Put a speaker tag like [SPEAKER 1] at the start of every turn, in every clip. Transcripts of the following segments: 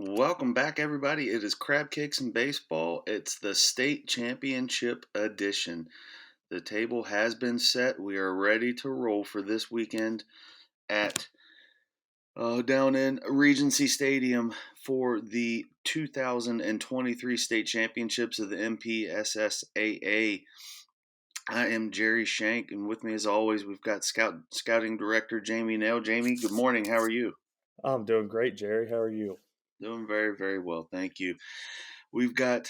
[SPEAKER 1] Welcome back, everybody. It is Crabcakes and Baseball. It's the state championship edition. The table has been set. We are ready to roll for this weekend at down in Regency Stadium for the 2023 state championships of the MPSSAA. I am Jerry Shank, and with me, as always, we've got scouting director Jamie Naill. Jamie, good morning. How are you?
[SPEAKER 2] I'm doing great, Jerry. How are you?
[SPEAKER 1] Doing very, very well. Thank you. We've got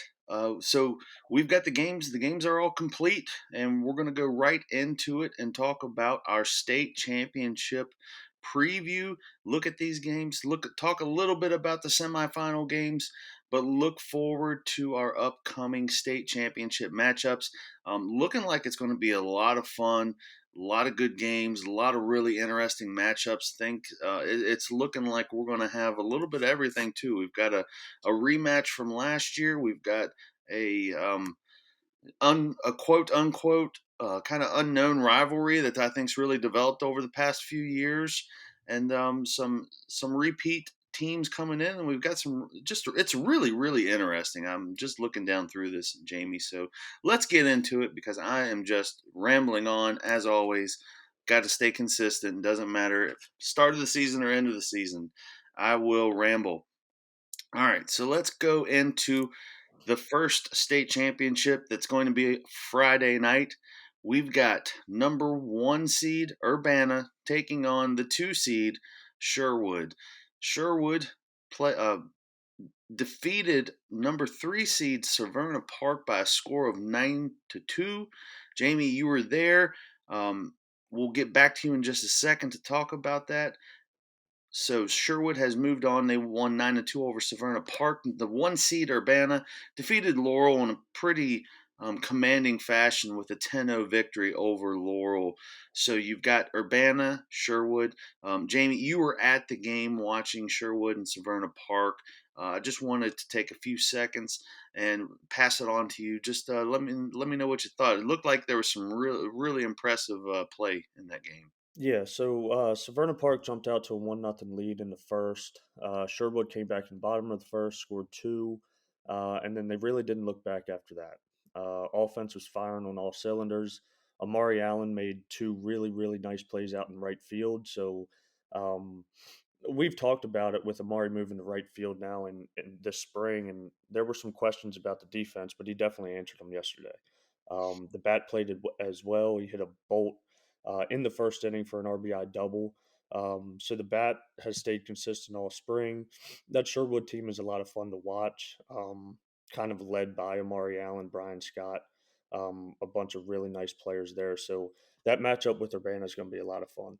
[SPEAKER 1] we've got the games. The games are all complete, and we're going to go right into it and talk about our state championship preview. Look at these games. Talk a little bit about the semifinal games, but look forward to our upcoming state championship matchups. Looking like it's going to be a lot of fun. A lot of good games, a lot of really interesting matchups. It's looking like we're going to have a little bit of everything too. We've got a rematch from last year. We've got a a quote unquote kind of unknown rivalry that I think's really developed over the past few years, and some repeat teams coming in, and we've got some just it's really interesting. I'm just looking down through this, Jamie. So let's get into it because I am just rambling on as always. Got to stay consistent. Doesn't matter if start of the season or end of the season. I will ramble. All right, so let's go into the first state championship that's going to be Friday night. We've got number one seed Urbana taking on the two seed Sherwood. Sherwood play, defeated number three seed Severna Park by a score of 9-2. Jamie, you were there. We'll get back to you in just a second to talk about that. So Sherwood has moved on. They won 9-2 over Severna Park. The one seed Urbana defeated Laurel in a pretty commanding fashion with a 10-0 victory over Laurel. So you've got Urbana, Sherwood. Jamie, you were at the game watching Sherwood and Severna Park. I just wanted to take a few seconds and pass it on to you. Just let me know what you thought. It looked like there was some really impressive play in that game.
[SPEAKER 2] Yeah, so Severna Park jumped out to a 1-0 lead in the first. Sherwood came back in the bottom of the first, scored two, and then they really didn't look back after that. Offense was firing on all cylinders. Amari Allen made two really nice plays out in right field. So um, we've talked about it with Amari moving to right field now in this spring, and there were some questions about the defense, but he definitely answered them yesterday. The bat played as well. He hit a bolt in the first inning for an RBI double. So the bat has stayed consistent all spring. That Sherwood team is a lot of fun to watch. Kind of led by Amari Allen, Brian Scott, a bunch of really nice players there. So that matchup with Urbana is going to be a lot of fun.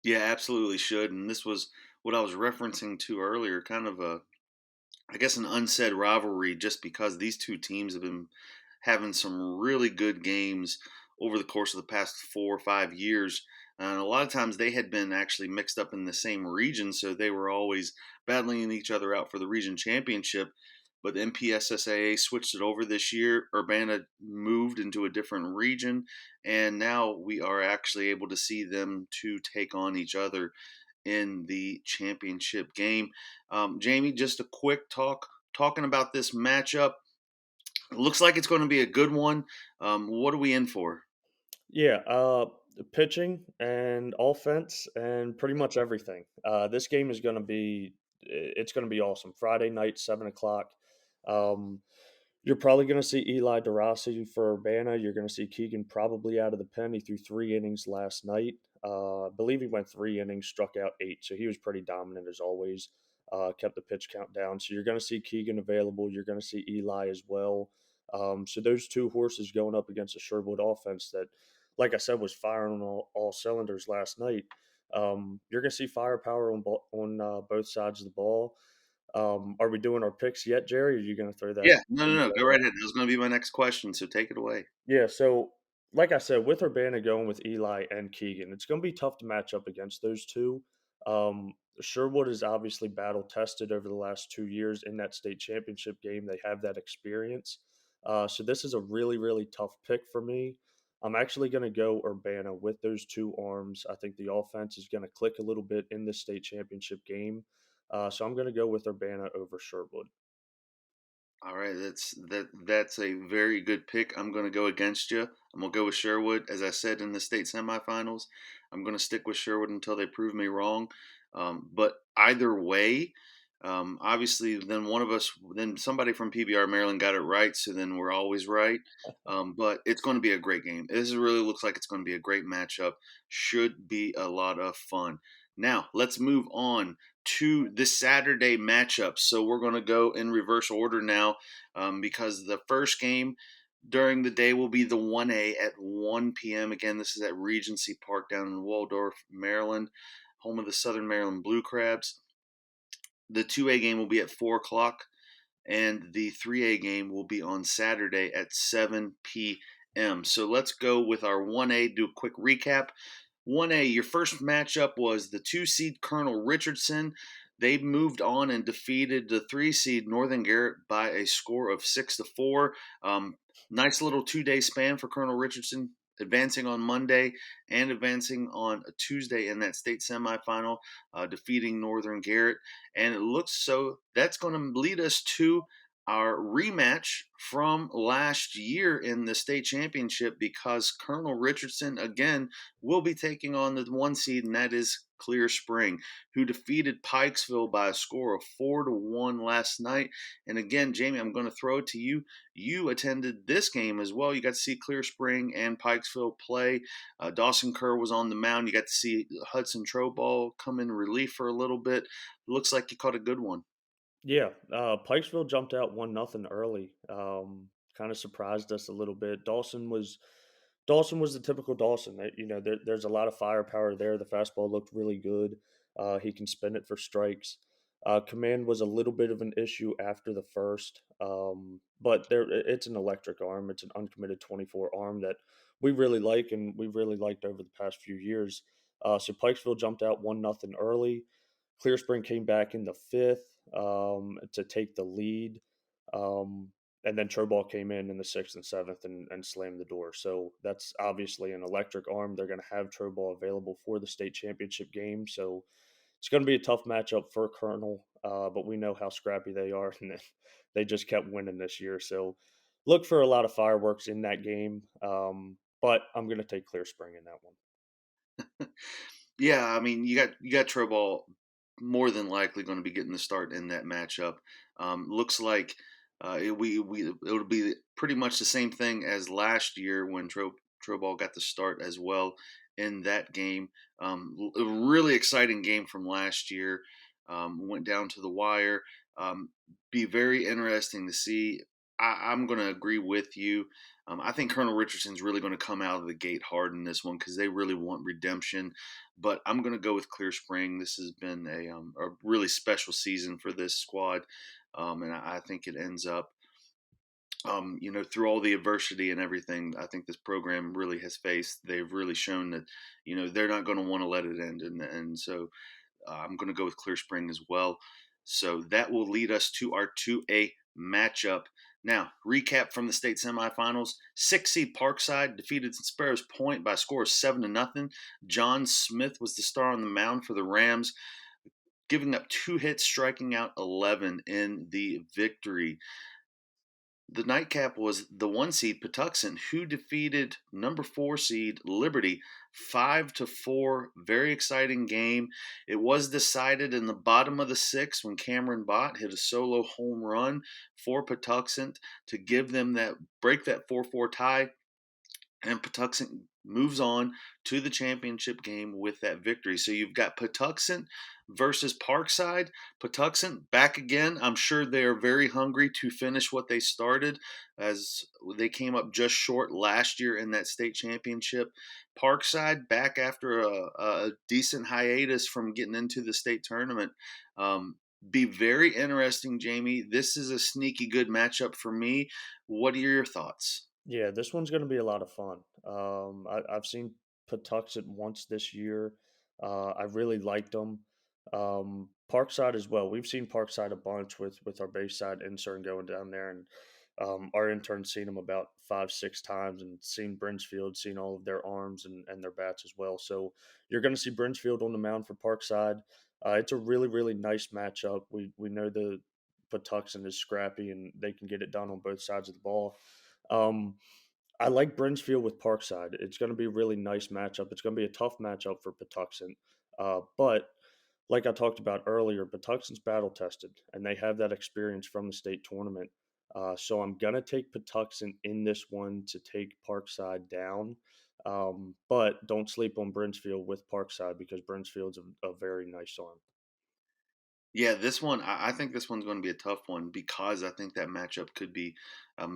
[SPEAKER 1] Yeah, absolutely should. And this was what I was referencing to earlier, kind of I guess, an unsaid rivalry just because these two teams have been having some really good games over the course of the past 4 or 5 years. And a lot of times they had been actually mixed up in the same region, so they were always battling each other out for the region championship. But the MPSSAA switched it over this year. Urbana moved into a different region, and now we are actually able to see them to take on each other in the championship game. Jamie, just a quick talking about this matchup. It looks like it's going to be a good one. What are we in for?
[SPEAKER 2] Yeah, pitching and offense and pretty much everything. This game is going to be it's going to be awesome. Friday night, 7 o'clock. Um, you're probably going to see Eli DeRossi for Urbana. You're going to see Keegan probably out of the pen. He threw 3 innings last night. I believe he went 3 innings, struck out eight, so he was pretty dominant as always. Kept the pitch count down. So you're going to see Keegan available. You're going to see Eli as well. So those two horses going up against a Sherwood offense that, like I said, was firing on all cylinders last night. You're going to see firepower on both sides of the ball. Are we doing our picks yet, Jerry? Or are you going to throw that?
[SPEAKER 1] Yeah, no. Go right ahead. That was going to be my next question, so take it away.
[SPEAKER 2] Yeah, so like I said, with Urbana going with Eli and Keegan, it's going to be tough to match up against those two. Sherwood is obviously battle tested over the last 2 years in that state championship game. They have that experience. So this is a really tough pick for me. I'm actually going to go Urbana with those two arms. I think the offense is going to click a little bit in this state championship game. So I'm going to go with Urbana over Sherwood.
[SPEAKER 1] All right, that's a very good pick. I'm going to go against you. I'm going to go with Sherwood. As I said in the state semifinals, I'm going to stick with Sherwood until they prove me wrong. But either way, obviously, then somebody from PBR Maryland got it right, so then we're always right. But it's going to be a great game. This really looks like it's going to be a great matchup. Should be a lot of fun. Now let's move on to the Saturday matchups. So we're going to go in reverse order now, because the first game during the day will be the 1A at 1 p.m. Again, this is at Regency Park down in Waldorf, Maryland, home of the Southern Maryland Blue Crabs. The 2A game will be at 4 o'clock, and the 3A game will be on Saturday at 7 p.m. So let's go with our 1A, do a quick recap. 1A, your first matchup was the 2 seed Colonel Richardson. They moved on and defeated the 3 seed Northern Garrett by a score of 6-4. Nice little 2 day span for Colonel Richardson, advancing on Monday and advancing on a Tuesday in that state semifinal, defeating Northern Garrett. And it looks so that's going to lead us to our rematch from last year in the state championship, because Colonel Richardson again will be taking on the 1 seed, and that is Clear Spring, who defeated Pikesville by a score of 4-1 last night. And again, Jamie, I'm going to throw it to you. You attended this game as well. You got to see Clear Spring and Pikesville play. Dawson Kerr was on the mound. You got to see Hudson Troball come in relief for a little bit. Looks like you caught a good one.
[SPEAKER 2] Yeah, Pikesville jumped out 1-0 early. Kind of surprised us a little bit. Dawson was the typical Dawson. There's a lot of firepower there. The fastball looked really good. He can spin it for strikes. Command was a little bit of an issue after the first, but it's an electric arm. It's an uncommitted 24 arm that we really like, and we really liked over the past few years. So Pikesville jumped out 1-0 early. Clear Spring came back in the fifth, to take the lead. And then Troball came in the sixth and seventh and slammed the door. So that's obviously an electric arm. They're going to have Troball available for the state championship game. So it's going to be a tough matchup for Colonel, but we know how scrappy they are, and they just kept winning this year. So look for a lot of fireworks in that game. But I'm going to take Clear Spring in that one.
[SPEAKER 1] Yeah, I mean, you got Troball more than likely going to be getting the start in that matchup. Looks like it'll be pretty much the same thing as last year when Troball got the start as well in that game. A really exciting game from last year. Went down to the wire. Um, be very interesting to see. I'm going to agree with you. I think Colonel Richardson's really going to come out of the gate hard in this one because they really want redemption. But I'm going to go with Clear Spring. This has been a really special season for this squad, and I think it ends up, through all the adversity and everything. I think this program really has faced. They've really shown that, they're not going to want to let it end, and so I'm going to go with Clear Spring as well. So that will lead us to our 2A matchup. Now, recap from the state semifinals. 6 seed Parkside defeated Sparrows Point by a score of 7-0. John Smith was the star on the mound for the Rams, giving up 2 hits, striking out 11 in the victory. The nightcap was the 1 seed Patuxent, who defeated number 4 seed Liberty 5-4. Very exciting game. It was decided in the bottom of the sixth when Cameron Bott hit a solo home run for Patuxent to give them that break that 4-4 tie, and Patuxent moves on to the championship game with that victory. So you've got Patuxent versus Parkside. Patuxent back again. I'm sure they are very hungry to finish what they started, as they came up just short last year in that state championship. Parkside back after a decent hiatus from getting into the state tournament. Be very interesting, Jamie. This is a sneaky good matchup for me. What are your thoughts?
[SPEAKER 2] Yeah, this one's going to be a lot of fun. I've seen Patuxent once this year. I really liked them. Parkside as well. We've seen Parkside a bunch with our Bayside intern going down there, and our intern's seen them about 5, 6 times, and seen Bridgefield, seen all of their arms and their bats as well. So you're going to see Bridgefield on the mound for Parkside. It's a really, really nice matchup. We know the Patuxent is scrappy and they can get it done on both sides of the ball. Um, I like Brinsfield with Parkside. It's going to be a really nice matchup. It's going to be a tough matchup for Patuxent. But like I talked about earlier, Patuxent's battle tested and they have that experience from the state tournament. So I'm going to take Patuxent in this one to take Parkside down. But don't sleep on Brinsfield with Parkside because Brinsfield's a very nice arm.
[SPEAKER 1] Yeah, this one, I think this one's going to be a tough one because I think that matchup could be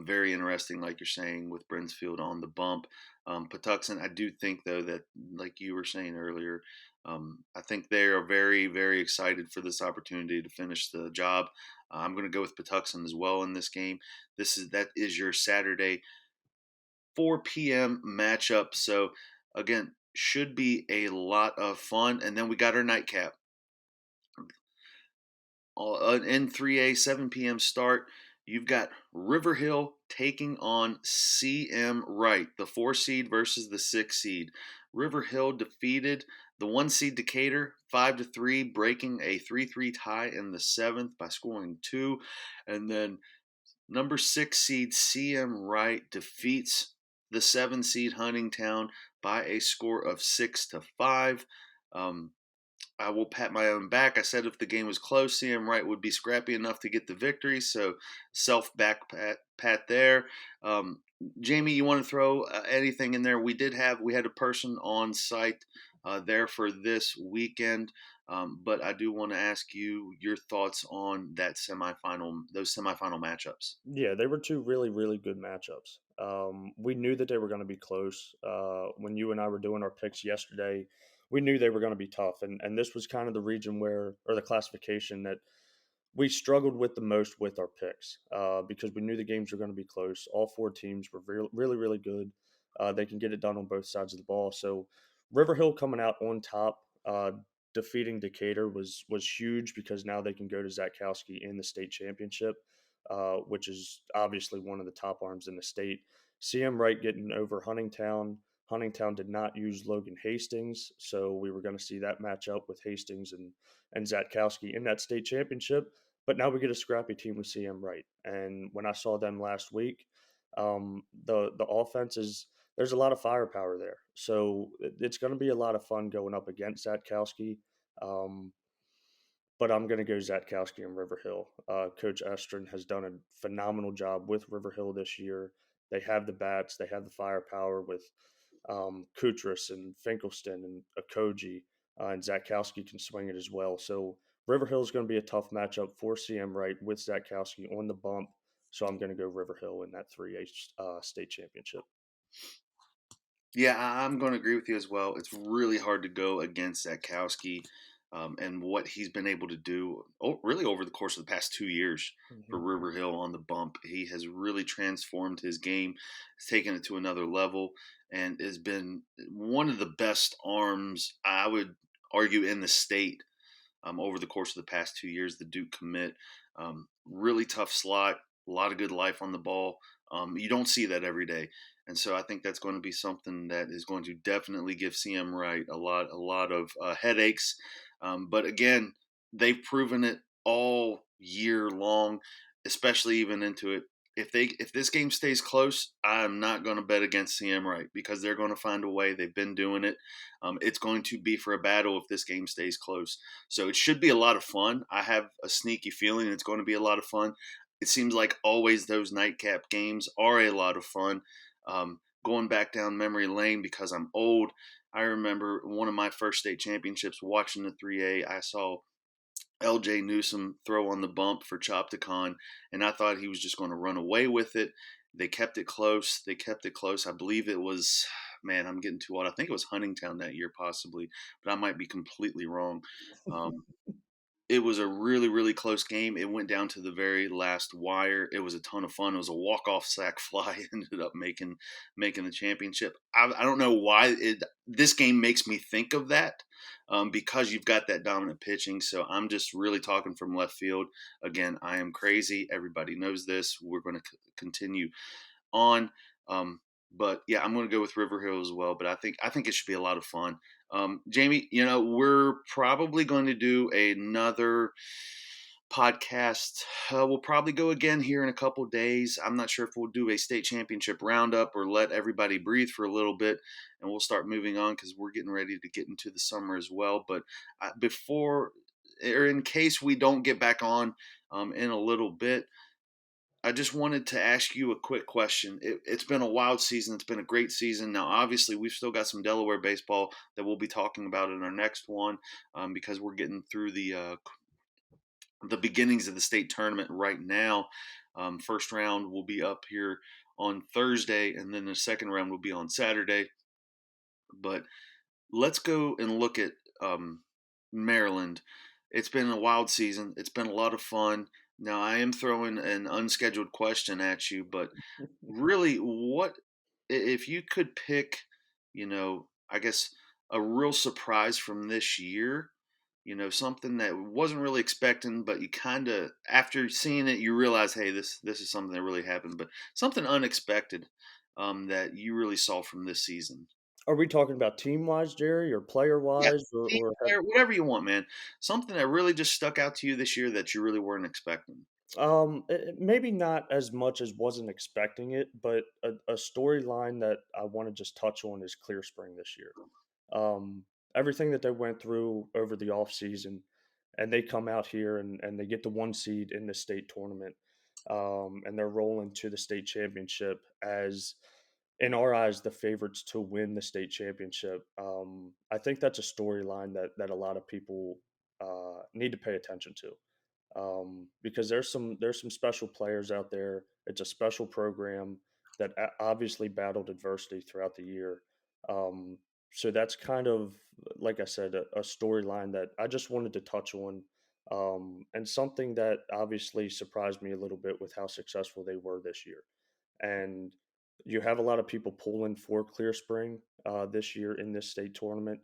[SPEAKER 1] very interesting, like you're saying, with Brinsfield on the bump. Patuxent, I do think, though, that, like you were saying earlier, I think they are very, very excited for this opportunity to finish the job. I'm going to go with Patuxent as well in this game. That is your Saturday 4 p.m. matchup. So, again, should be a lot of fun. And then we got our nightcap in 3A, 7 p.m. start. You've got River Hill taking on CM Wright, the 4 seed versus the 6 seed. River Hill defeated the 1 seed Decatur 5-3, breaking a 3-3 tie in the seventh by scoring two. And then number 6 seed CM Wright defeats the 7 seed Huntingtown by a score of 6-5. Um, I will pat my own back. I said if the game was close, CM Wright would be scrappy enough to get the victory. So self back pat there. Um, Jamie, you want to throw anything in there? We had a person on site there for this weekend, but I do want to ask you your thoughts on those semifinal matchups.
[SPEAKER 2] Yeah, they were two really, really good matchups. We knew that they were going to be close. When you and I were doing our picks yesterday, we knew they were going to be tough, and this was kind of the region where, or the classification that we struggled with the most with our picks because we knew the games were going to be close. All four teams were really, really good. They can get it done on both sides of the ball. So River Hill coming out on top, defeating Decatur was huge because now they can go to Zatkowski in the state championship, which is obviously one of the top arms in the state. CM Wright getting over Huntingtown. Huntingtown did not use Logan Hastings, so we were going to see that match up with Hastings and Zatkowski in that state championship. But now we get a scrappy team with CM Wright. And when I saw them last week, the offense is there's a lot of firepower there. So it's going to be a lot of fun going up against Zatkowski. Um, but I'm going to go Zatkowski and River Hill. Coach Estrin has done a phenomenal job with River Hill this year. They have the bats, they have the firepower with Kutris and Finkelstein and Okoji, and Zatkowski can swing it as well. So River Hill is going to be a tough matchup for CM Wright with Zatkowski on the bump. So I'm going to go River Hill in that 3A state championship.
[SPEAKER 1] Yeah, I'm going to agree with you as well. It's really hard to go against Zakowski and what he's been able to do really over the course of the past 2 years for
[SPEAKER 2] Mhm.
[SPEAKER 1] River Hill on the bump. He has really transformed his game, has taken it to another level, and has been one of the best arms, I would argue, in the state over the course of the past 2 years. The Duke commit, really tough slot, a lot of good life on the ball. You don't see that every day, and so I think that's going to be something that is going to definitely give CM Wright a lot of headaches. But again, they've proven it all year long, especially even into it. If this game stays close, I'm not going to bet against CM Wright because they're going to find a way. They've been doing it. It's going to be for a battle if this game stays close. So it should be a lot of fun. I have a sneaky feeling it's going to be a lot of fun. It seems like always those nightcap games are a lot of fun. Going back down memory lane because I'm old, I remember one of my first state championships watching the 3A. I saw LJ Newsom throw on the bump for Chopticon, and I thought he was just going to run away with it. They kept it close. They kept it close. I believe it was, man, I'm getting too old. I think it was Huntingtown that year, possibly, but I might be completely wrong. Um, it was a really, really close game. It went down to the very last wire. It was a ton of fun. It was a walk-off sack fly. Ended up making the championship. I don't know why this game makes me think of that because you've got that dominant pitching. So I'm just really talking from left field. Again, I am crazy. Everybody knows this. We're going to continue on. Um, but yeah, I'm going to go with River Hill as well. But I think it should be a lot of fun. Jamie, we're probably going to do another podcast. We'll probably go again here in a couple days. I'm not sure if we'll do a state championship roundup or let everybody breathe for a little bit, and we'll start moving on because we're getting ready to get into the summer as well. But before, or in case we don't get back on in a little bit, I just wanted to ask you a quick question. It's been a wild season. It's been a great season. Now, obviously, we've still got some Delaware baseball that we'll be talking about in our next one because we're getting through the beginnings of the state tournament right now. First round will be up here on Thursday, and then the second round will be on Saturday. But let's go and look at Maryland. It's been a wild season. It's been a lot of fun. Now, I am throwing an unscheduled question at you, but really, what if you could pick, I guess a real surprise from this year, something that wasn't really expecting, but you kind of after seeing it, you realize, hey, this is something that really happened, but something unexpected that you really saw from this season.
[SPEAKER 2] Are we talking about team wise, Jerry, or player
[SPEAKER 1] Yeah,
[SPEAKER 2] wise,
[SPEAKER 1] team player, whatever you want, man. Something that really just stuck out to you this year that you really weren't expecting.
[SPEAKER 2] maybe not as much as wasn't expecting it, but a storyline that I want to just touch on is Clear Spring this year. Um, Everything that they went through over the off season, and they come out here and they get the one seed in the state tournament, and they're rolling to the state championship as, in our eyes, the favorites to win the state championship. I think that's a storyline that a lot of people need to pay attention to because there's some special players out there. It's a special program that obviously battled adversity throughout the year. Um, so that's kind of, like I said, a storyline that I just wanted to touch on, and something that obviously surprised me a little bit with how successful they were this year. And you have a lot of people pulling for Clear Spring this year in this state tournament.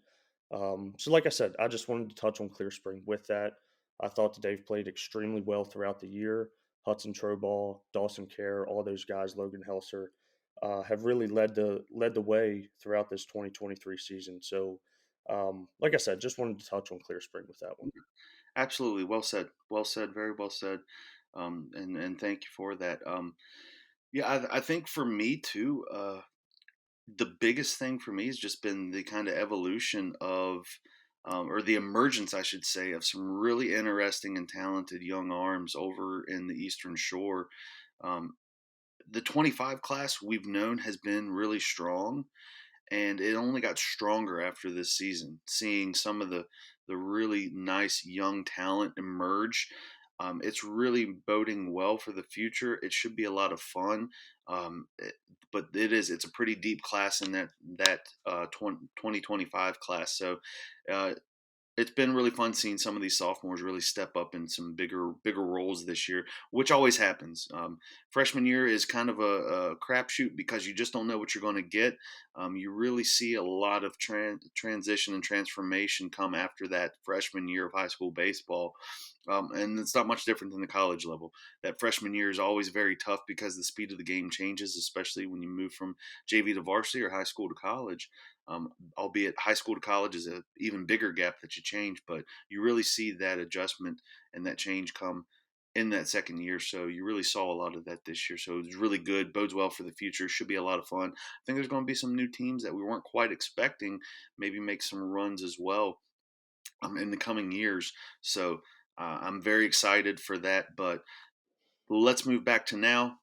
[SPEAKER 2] So, like I said, I just wanted to touch on Clear Spring with that. I thought that they've played extremely well throughout the year. Hudson Troball, Dawson Kerr, all those guys, Logan Helser, have really led the way throughout this 2023 season. So, like I said, just wanted to touch on Clear Spring with that one.
[SPEAKER 1] Absolutely, well said, well said, very well said, and thank you for that. Yeah, I think for me too. The biggest thing for me has just been the kind of evolution of, or the emergence, I should say, of some really interesting and talented young arms over in the Eastern Shore. Um, the 25 class we've known has been really strong, and it only got stronger after this season. Seeing some of the really nice young talent emerge, it's really boding well for the future. It should be a lot of fun, but it's a pretty deep class in that 2025 class. So uh, it's been really fun seeing some of these sophomores really step up in some bigger roles this year, which always happens. Freshman year is kind of a crapshoot because you just don't know what you're going to get. You really see a lot of transition and transformation come after that freshman year of high school baseball. And it's not much different than the college level. That freshman year is always very tough because the speed of the game changes, especially when you move from JV to varsity or high school to college. Albeit high school to college is an even bigger gap that you change, but you really see that adjustment and that change come in that second year. So you really saw a lot of that this year. So it was really good, bodes well for the future. Should be a lot of fun. I think there's going to be some new teams that we weren't quite expecting, maybe make some runs as well in the coming years. So I'm very excited for that. But let's move back to now.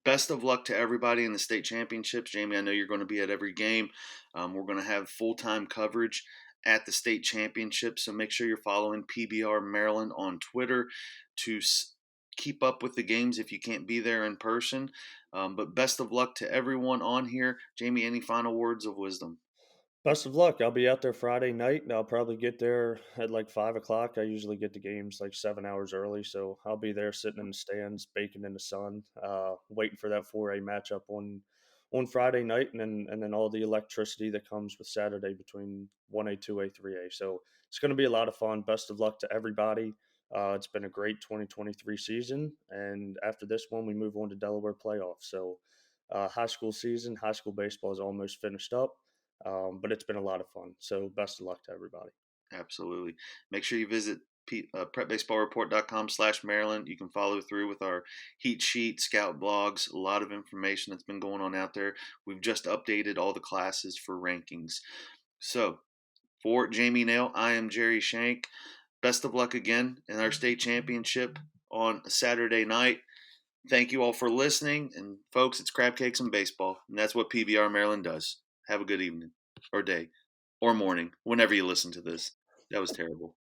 [SPEAKER 1] Best of luck to everybody in the state championships. Jamie, I know you're going to be at every game. We're going to have full time coverage at the state championships. So make sure you're following PBR Maryland on Twitter to keep up with the games if you can't be there in person. But best of luck to everyone on here. Jamie, any final words of wisdom?
[SPEAKER 2] Best of luck. I'll be out there Friday night, and I'll probably get there at like 5 o'clock. I usually get to games like 7 hours early, so I'll be there sitting in the stands, baking in the sun, waiting for that 4A matchup on Friday night, and then all the electricity that comes with Saturday between 1A, 2A, 3A. So it's going to be a lot of fun. Best of luck to everybody. It's been a great 2023 season, and after this one, we move on to Delaware playoffs. So high school season, high school baseball is almost finished up. But it's been a lot of fun. So best of luck to everybody.
[SPEAKER 1] Absolutely. Make sure you visit prepbaseballreport.com/Maryland. You can follow through with our heat sheet, scout blogs, a lot of information that's been going on out there. We've just updated all the classes for rankings. So, for Jamie Naill, I am Jerry Shank. Best of luck again in our state championship on Saturday night. Thank you all for listening. And, folks, it's Crabcakes and Baseball. And that's what PBR Maryland does. Have a good evening or day or morning, whenever you listen to this. That was terrible.